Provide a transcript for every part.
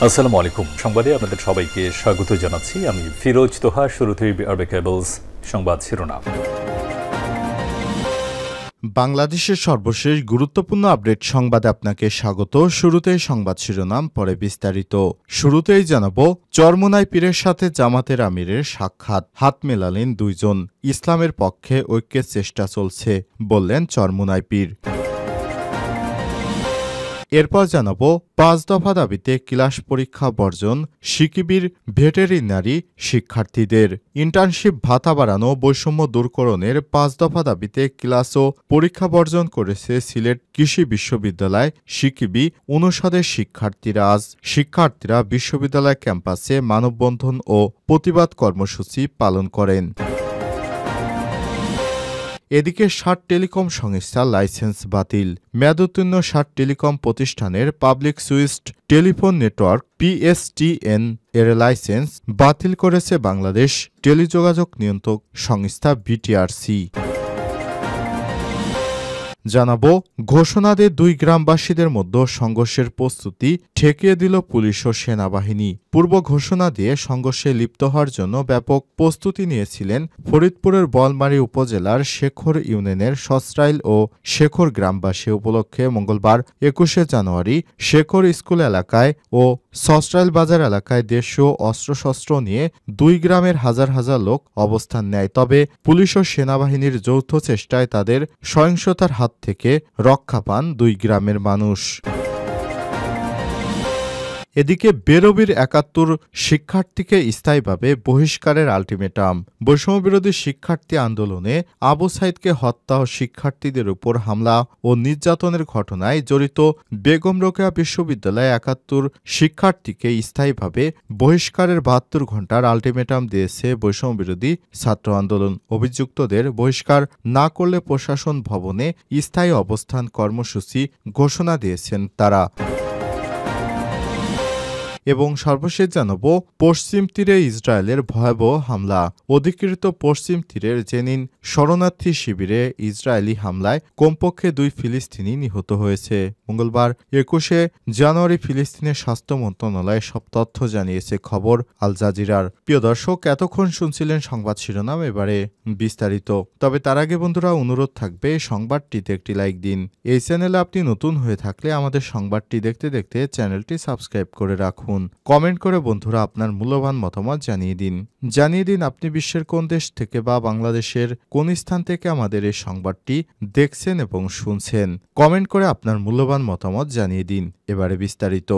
আসসালামু আলাইকুম। সংবাদে আপনাদের সবাইকে স্বাগত জানাচ্ছি। আমি ফিরোজ তোহা। শুরুতেই আরবে কেবলস সংবাদ শিরোনাম। বাংলাদেশের সর্বশেষ গুরুত্বপূর্ণ আপডেট সংবাদে আপনাকে স্বাগত। শুরুতেই সংবাদ শিরোনাম, পরে বিস্তারিত। শুরুতেই জানাবো, চরমোনাই পীরের সাথে জামাতের আমিরের সাক্ষাৎ, হাত মেলালেন দুইজন। ইসলামের পক্ষে ঐক্যের চেষ্টা চলছে, বললেন চরমোনাই পীর। এরপর জানাবো, ৫ দফা দাবিতে ক্লাস পরীক্ষা বর্জন, সিকিবির ভেটেরিনারি শিক্ষার্থীদের। ইন্টার্নশিপ ভাতা বাড়ানো, বৈষম্য দূরকরণের ৫ দফা দাবিতে ক্লাস ও পরীক্ষা বর্জন করেছে সিলেট কৃষি বিশ্ববিদ্যালয় সিকিবি অনুষদের শিক্ষার্থীরা। আজ শিক্ষার্থীরা বিশ্ববিদ্যালয় ক্যাম্পাসে মানববন্ধন ও প্রতিবাদ কর্মসূচি পালন করেন। এদিকে ৬০ টেলিকম সংস্থার লাইসেন্স বাতিল। মেয়াদোত্তীর্ণ ৬০ টেলিকম প্রতিষ্ঠানের পাবলিক সুইচড টেলিফোন নেটওয়ার্ক পিএসটিএন এর লাইসেন্স বাতিল করেছে বাংলাদেশ টেলিযোগাযোগ নিয়ন্ত্রক সংস্থা বিটিআরসি। জানাবো, ঘোষণা দিয়ে ২ গ্রামবাসীদের মধ্যে সংঘর্ষের প্রস্তুতি ঠেকিয়ে দিল পুলিশ ও সেনাবাহিনী। পূর্ব ঘোষণা দিয়ে সংঘর্ষে লিপ্ত হওয়ার জন্য ব্যাপক প্রস্তুতি নিয়েছিলেন ফরিদপুরের বোয়ালমারী উপজেলার শেখর ইউনিয়নের সসরাইল ও শেখর গ্রামবাসী। উপলক্ষে মঙ্গলবার ২১শে জানুয়ারি শেখর স্কুল এলাকায় ও সসরাইল বাজার এলাকায় দেশীয় অস্ত্রশস্ত্র নিয়ে ২ গ্রামের হাজার হাজার লোক অবস্থান নেয়। তবে পুলিশ ও সেনাবাহিনীর যৌথ চেষ্টায় তাদের সহিংসতার হাত থেকে রক্ষা পান ২ গ্রামের মানুষ। এদিকে বেরবির ৭১ শিক্ষার্থীকে স্থায়ীভাবে বহিষ্কারের আলটিমেটাম। বৈষম্যবিরোধী শিক্ষার্থী আন্দোলনে আবু সাইদকে হত্যা ও শিক্ষার্থীদের উপর হামলা ও নির্যাতনের ঘটনায় জড়িত বেগম রোকেয়া বিশ্ববিদ্যালয়ে ৭১ শিক্ষার্থীকে স্থায়ীভাবে বহিষ্কারের ৭২ ঘণ্টার আলটিমেটাম দিয়েছে বৈষম্যবিরোধী ছাত্র আন্দোলন। অভিযুক্তদের বহিষ্কার না করলে প্রশাসন ভবনে স্থায়ী অবস্থান কর্মসূচি ঘোষণা দিয়েছেন তারা। এবং সর্বশেষ জানাবো, পশ্চিম তীরে ইসরায়েলের ভয়াবহ হামলা। অধিকৃত পশ্চিম তীরের জেনিন শরণার্থী শিবিরে ইসরায়েলি হামলায় কমপক্ষে ২ ফিলিস্তিনি নিহত হয়েছে। মঙ্গলবার ২১শে জানুয়ারি ফিলিস্তিনের স্বাস্থ্য মন্ত্রণালয় সব তথ্য জানিয়েছে, খবর আল জাজিরার। প্রিয় দর্শক, এতক্ষণ শুনছিলেন সংবাদ শিরোনাম, এবারে বিস্তারিত। তবে তার আগে বন্ধুরা, অনুরোধ থাকবে সংবাদটিতে একটি লাইক দিন। এই চ্যানেলে আপনি নতুন হয়ে থাকলে আমাদের সংবাদটি দেখতে দেখতে চ্যানেলটি সাবস্ক্রাইব করে রাখুন। কমেন্ট করে বন্ধুরা আপনার মূল্যবান মতামত জানিয়ে দিন আপনি বিশ্বের কোন দেশ থেকে বা বাংলাদেশের কোন স্থান থেকে আমাদের এই সংবাদটি দেখছেন এবং শুনছেন। কমেন্ট করে আপনার মূল্যবান মতামত জানিয়ে দিন। এবারে বিস্তারিত।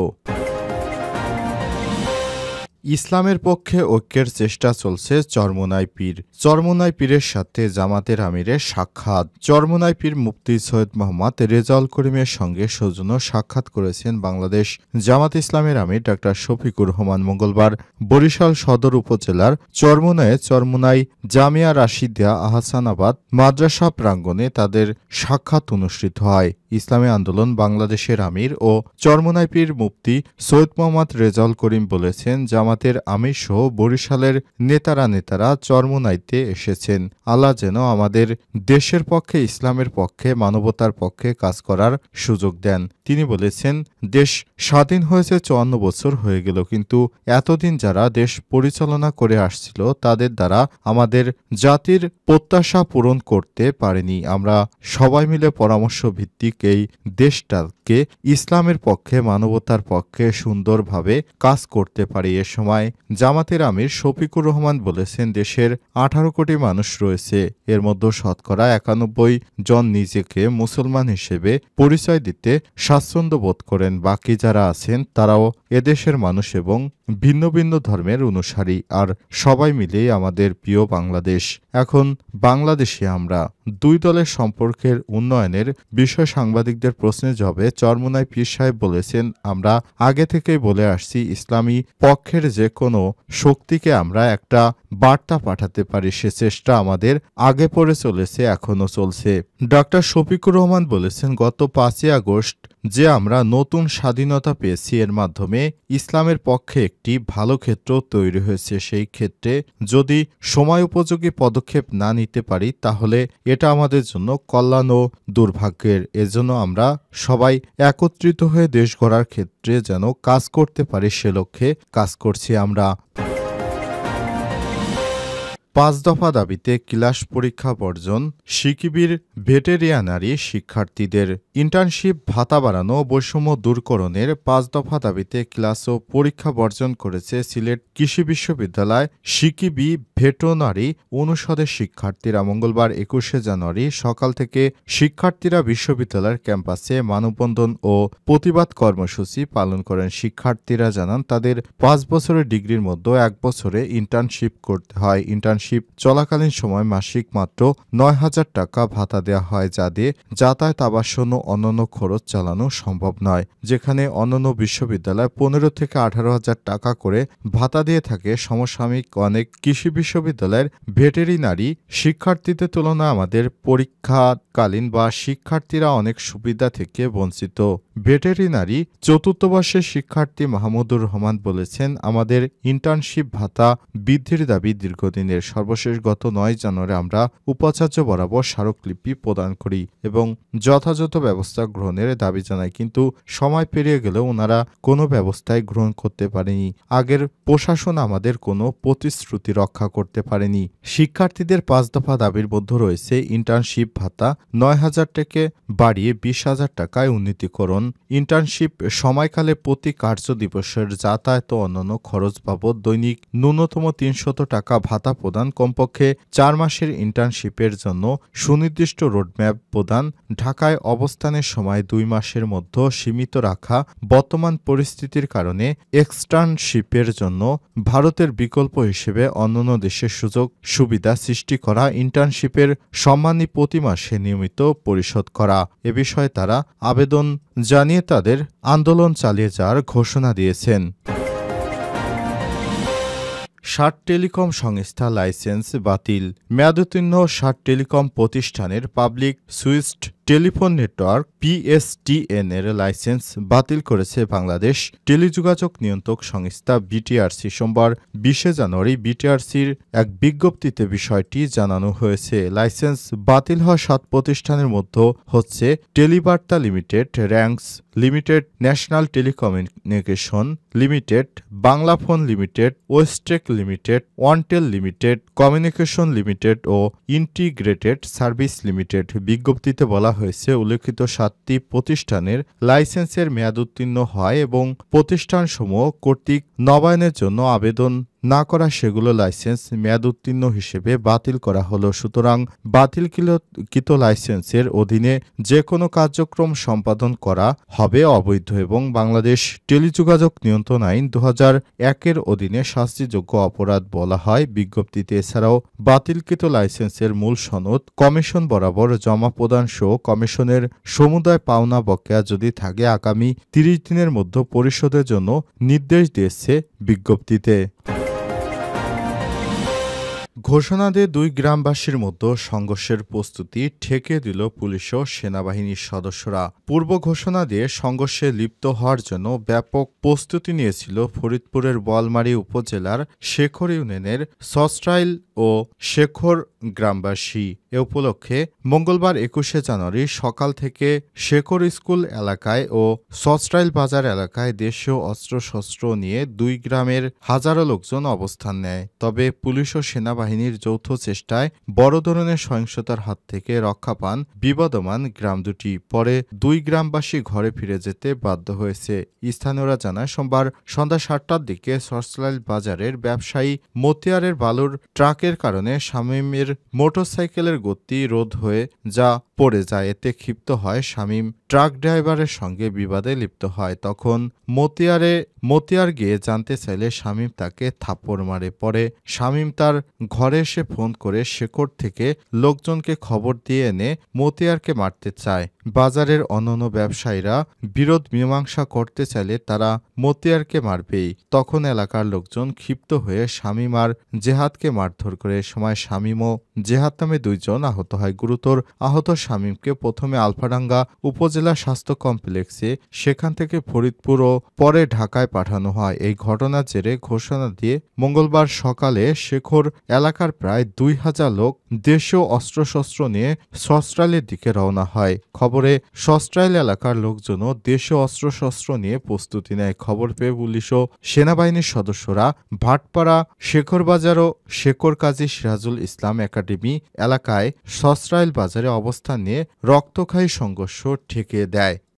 ইসলামের পক্ষে ঐক্যের চেষ্টা চলছে, চরমোনাই পীর। চরমোনাই পীরের সাথে জামাতের আমিরের সাক্ষাৎ। চরমোনাই পীর মুফতি সৈয়দ মোহাম্মদ রেজাউল করিমের সঙ্গে সৌজন্য সাক্ষাৎ করেছেন বাংলাদেশ জামাত ইসলামের আমির ডাক্তার শফিকুর রহমান। মঙ্গলবার বরিশাল সদর উপজেলার চরমোনাইয়ে চরমোনাই জামিয়া রাশিদিয়া আহসানাবাদ মাদ্রাসা প্রাঙ্গণে তাদের সাক্ষাৎ অনুষ্ঠিত হয়। ইসলামী আন্দোলন বাংলাদেশের আমির ও চরমোনাই পীর মুফতি সৈয়দ মোহাম্মদ রেজাউল করিম বলেছেন, জামাতের আমির সহ বরিশালের নেতারা চরমোনাইতে এসেছেন। আল্লাহ যেন আমাদের দেশের পক্ষে, ইসলামের পক্ষে, মানবতার পক্ষে কাজ করার সুযোগ দেন। তিনি বলেছেন, দেশ স্বাধীন হয়েছে ৫৪ বছর হয়ে গেল, কিন্তু এতদিন যারা দেশ পরিচালনা করে আসছিল তাদের দ্বারা আমাদের জাতির প্রত্যাশা পূরণ করতে পারেনি। আমরা সবাই মিলে পরামর্শ ভিত্তিক এই দেশটাকে ইসলামের পক্ষে, মানবতার পক্ষে সুন্দরভাবে কাজ করতে পারি। এ সময় জামাতের আমির শফিকুর রহমান বলেছেন, দেশের ১৮ কোটি মানুষ রয়েছে, এর মধ্যে শতকরা ৯১ জন নিজেকে মুসলমান হিসেবে পরিচয় দিতে স্বাচ্ছন্দ্য বোধ করেন। বাকি যারা আছেন তারাও এদেশের মানুষ এবং ভিন্ন ভিন্ন ধর্মের অনুসারী। আর সবাই মিলেই আমাদের প্রিয় বাংলাদেশ। এখন বাংলাদেশে আমরা ২ দলের সম্পর্কের উন্নয়নের বিষয় সাংবাদিকদের প্রশ্নের জবাবে চরমোনাই পীর সাহেব বলেছেন, আমরা আগে থেকেই বলে আসছি, ইসলামী পক্ষের যে কোনো শক্তিকে আমরা একটা বার্তা পাঠাতে পারি, সে চেষ্টা আমাদের আগে পড়ে চলেছে, এখনো চলছে। ডাক্তার শফিকুর রহমান বলেছেন, গত ৫ই আগস্ট যে আমরা নতুন স্বাধীনতা পেয়েছি, এর মাধ্যমে ইসলামের পক্ষে একটি ভালো ক্ষেত্র তৈরি হয়েছে। সেই ক্ষেত্রে যদি সময় উপযোগী পদক্ষেপ না নিতে পারি, তাহলে এটা আমাদের জন্য কল্যাণ ও দুর্ভাগ্যের। এজন্য আমরা সবাই একত্রিত হয়ে দেশ গড়ার ক্ষেত্রে যেন কাজ করতে পারি, সে লক্ষ্যে কাজ করছি আমরা। ৫ দফা দাবিতে ক্লাস পরীক্ষা বর্জন, সিকিবির ভেটেরিয়ানারি শিক্ষার্থীদের ইন্টার্নশিপ ভাতা বাড়ানো, বৈষম্য দূরকরণের ৫ দফা দাবিতে ক্লাস ও পরীক্ষা বর্জন করেছে সিলেট কৃষি বিশ্ববিদ্যালয় সিকিবি ভেটেরিনারি অনুষদের শিক্ষার্থীরা। মঙ্গলবার ২১শে জানুয়ারি সকাল থেকে শিক্ষার্থীরা বিশ্ববিদ্যালয়ের ক্যাম্পাসে মানববন্ধন ও প্রতিবাদ কর্মসূচি পালন করেন। শিক্ষার্থীরা জানান, তাদের ৫ বছরের ডিগ্রির মধ্যে ১ বছরে ইন্টার্নশিপ করতে হয়। ইন্টার্নশিপ চলাকালীন সময় মাসিক মাত্র ৯,০০০ টাকা ভাতা দেওয়া হয়, যা দিয়ে যাতায়াত, আবাসন ও অন্যান্য খরচ চালানো সম্ভব নয়। যেখানে অন্যান্য বিশ্ববিদ্যালয় ১৫ থেকে ১৮,০০০ টাকা করে ভাতা দিয়ে থাকে, সমসাময়িক অনেক কৃষি বিশ্ববিদ্যালয়ের ভেটেরিনারি শিক্ষার্থীদের তুলনায় আমাদের পরীক্ষাকালীন বা শিক্ষার্থীরা অনেক সুবিধা থেকে বঞ্চিত। ভেটেরিনারি চতুর্থ বর্ষের শিক্ষার্থী মাহমুদুর রহমান বলেছেন, আমাদের ইন্টার্নশিপ ভাতা বৃদ্ধির দাবি দীর্ঘদিনের। সর্বশেষ গত ৯ জানুয়ারি আমরা উপাচার্য বরাবর স্মারকলিপি প্রদান করি এবং যথাযথ ব্যবস্থা গ্রহণের দাবি জানাই, কিন্তু সময় পেরিয়ে গেলেও ওনারা কোনো ব্যবস্থাই গ্রহণ করতে পারেনি। আগের প্রশাসন আমাদের কোনো প্রতিশ্রুতি রক্ষা করতে পারেনি। শিক্ষার্থীদের ৫ দফা দাবির মধ্যে রয়েছে ইন্টার্নশিপ ভাতা ৯,০০০ থেকে বাড়িয়ে ২০,০০০ টাকায় উন্নীতকরণ, ইন্টার্নশিপ সময়কালে প্রতি কার্য দিবসের যাতায়াত ও অন্যান্য খরচ বাবদ দৈনিক ন্যূনতম ৩০০ টাকা ভাতা প্রদান, কমপক্ষে ৪ মাসের ইন্টার্নশিপের জন্য সুনির্দিষ্ট রোডম্যাপ প্রদান, ঢাকায় অবস্থানের সময় ২ মাসের মধ্যে সীমিত রাখা, বর্তমান পরিস্থিতির কারণে এক্সটার্নশিপের জন্য ভারতের বিকল্প হিসেবে অন্যান্য দেশের সুযোগ সুবিধা সৃষ্টি করা, ইন্টার্নশিপের সম্মানী প্রতি মাসে নিয়মিত পরিশোধ করা। এ বিষয়ে তারা আবেদন জানিয়ে তাদের আন্দোলন চালিয়ে যাওয়ার ঘোষণা দিয়েছেন। ৬০ টেলিকম সংস্থা লাইসেন্স বাতিল, মেয়াদোত্তীর্ণ ৬০ টেলিকম প্রতিষ্ঠানের public switched telephone network PSTN এর লাইসেন্স বাতিল করেছে বাংলাদেশ টেলিযোগাযোগ নিয়ন্ত্রক সংস্থা বিটিআরসি। সোমবার ২০শে জানুয়ারি বিটিআরসির এক বিজ্ঞপ্তিতে বিষয়টি জানানো হয়েছে। লাইসেন্স বাতিল হওয়া ৭ প্রতিষ্ঠানের মধ্যে হচ্ছে Telebarta limited, Ranks limited, national telecommunication limited, Banglaphone limited, Westec limited, OneTel limited, communication limited ও ইন্টিগ্রেটেড সার্ভিস লিমিটেড। বিজ্ঞপ্তিতে বলা হয়েছে, উল্লেখিত ৭টি প্রতিষ্ঠানের লাইসেন্সের মেয়াদ উত্তীর্ণ হয় এবং প্রতিষ্ঠানসমূহ কর্তৃক নবায়নের জন্য আবেদন না করা সেগুলো লাইসেন্স মেয়াদ উত্তীর্ণ হিসেবে বাতিল করা হলো। সুতরাং বাতিলকৃত লাইসেন্সের অধীনে যে কোনো কার্যক্রম সম্পাদন করা হবে অবৈধ এবং বাংলাদেশ টেলিযোগাযোগ নিয়ন্ত্রণ আইন ২০০১-এর অধীনে শাস্তিযোগ্য অপরাধ বলা হয় বিজ্ঞপ্তিতে। এছাড়াও বাতিলকৃত লাইসেন্সের মূল সনদ কমিশন বরাবর জমা প্রদান সহ কমিশনের সমুদায় পাওনা বকেয়া যদি থাকে আগামী ৩০ দিনের মধ্যে পরিশোধের জন্য নির্দেশ দিয়েছে বিজ্ঞপ্তিতে। ঘোষণা দিয়ে ২ গ্রামবাসীর মধ্যে সংঘর্ষের প্রস্তুতি ঠেকে দিল পুলিশ ও সেনাবাহিনীর সদস্যরা। পূর্ব ঘোষণা দিয়ে সংঘর্ষে লিপ্ত হওয়ার জন্য ব্যাপক প্রস্তুতি নিয়েছিল ফরিদপুরের বোয়ালমারী উপজেলার শেখর ইউনিয়নের সস্ট্রাইল ও শেখর গ্রামবাসী। এ উপলক্ষে মঙ্গলবার ২১শে জানুয়ারি সকাল থেকে শেখর স্কুল এলাকায় ও সস্ট্রাইল বাজার এলাকায় দেশীয় অস্ত্রশস্ত্র নিয়ে ২ গ্রামের হাজারো লোকজন অবস্থান নেয়। তবে পুলিশ ও সেনাবাহিনীর যৌথ চেষ্টায় বড় ধরনের সহিংসতার হাত থেকে রক্ষা পান বিবদমান গ্রাম দুটি। পরে ২ গ্রামবাসী ঘরে ফিরে যেতে বাধ্য হয়েছে। স্থানীয়রা জানায়, সোমবার সন্ধ্যা ৭টার দিকে সস্ট্রাইল বাজারের ব্যবসায়ী মতিয়ারের বালুর ট্রাকের কারণে শামীমের মোটরসাইকেলের গতি রোধ হয়ে যা পড়ে যায়। এতে ক্ষিপ্ত হয় শামীম ট্রাক ড্রাইভারের সঙ্গে বিবাদে লিপ্ত হয়। তখন মতিয়ার গিয়ে জানতে চাইলে শামীম তাকে থাপ্পড় মারে। পরে শামীম তার ঘরে এসে ফোন করে শেখর থেকে লোকজনকে খবর দিয়ে এনে মতিয়ারকে মারতে চায়। বাজারের অন্যান্য ব্যবসায়ীরা বিরোধ মীমাংসা করতে চাইলে তারা মতিয়ারকে মারবেই। তখন এলাকার লোকজন ক্ষিপ্ত হয়ে শামীম আর জেহাদকে মারধর করে। এ সময় শামীম ও জেহাদ নামে ২ জন আহত হয়। গুরুতর আহত শামীমকে প্রথমে আলফাডাঙ্গা উপজেলা স্বাস্থ্য কমপ্লেক্সে, সেখান থেকে ফরিদপুর ও পরে ঢাকায় পাঠানো হয়। এই ঘটনার জেরে ঘোষণা দিয়ে মঙ্গলবার সকালে শেখর এলাকার প্রায় ২,০০০ লোক দেশীয় অস্ত্রশস্ত্র নিয়ে সস্ত্রাইলের দিকে রওনা হয়। খবরে সস্ত্রাইল এলাকার লোকজনও দেশীয় অস্ত্রশস্ত্র নিয়ে প্রস্তুতি নেয়। খবর পেয়ে পুলিশ ও সেনাবাহিনীর সদস্যরা ভাটপাড়া, শেখরবাজার ও শেখর কাজী সিরাজুল ইসলাম একাডেমি এলাকায় সস্ত্রাইল বাজারে অবস্থান নিয়ে রক্তক্ষয়ী সংঘর্ষ ঠেকিয়ে দেয়।